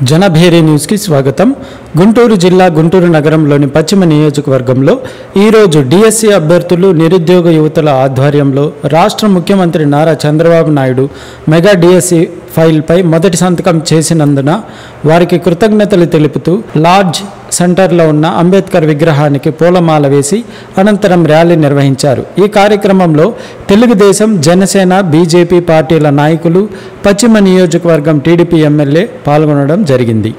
Janabheri news కి స్వాగతం. గుంటూరు జిల్లా గుంటూరు నగరంలోని పశ్చిమ నియోజకవర్గంలో ఈరోజు డిఎస్సి అభ్యర్థులు నిరుద్యోగ యువతల ఆధ్వర్యంలో రాష్ట్ర ముఖ్యమంత్రి నారా చంద్రబాబు నాయుడు మెగా డిఎస్సి ఫైల్పై మొదటి సంతకం చేసినందున వారికి కృతజ్ఞతలు తెలుపుతూ లార్జ్ సెంటర్లో ఉన్న అంబేద్కర్ విగ్రహానికి పూలమాల వేసి అనంతరం ర్యాలీ నిర్వహించారు. ఈ కార్యక్రమంలో తెలుగుదేశం, జనసేన, బీజేపీ పార్టీల నాయకులు, పశ్చిమ నియోజకవర్గం టీడీపీ ఎమ్మెల్యే పాల్గొనడం జరిగింది.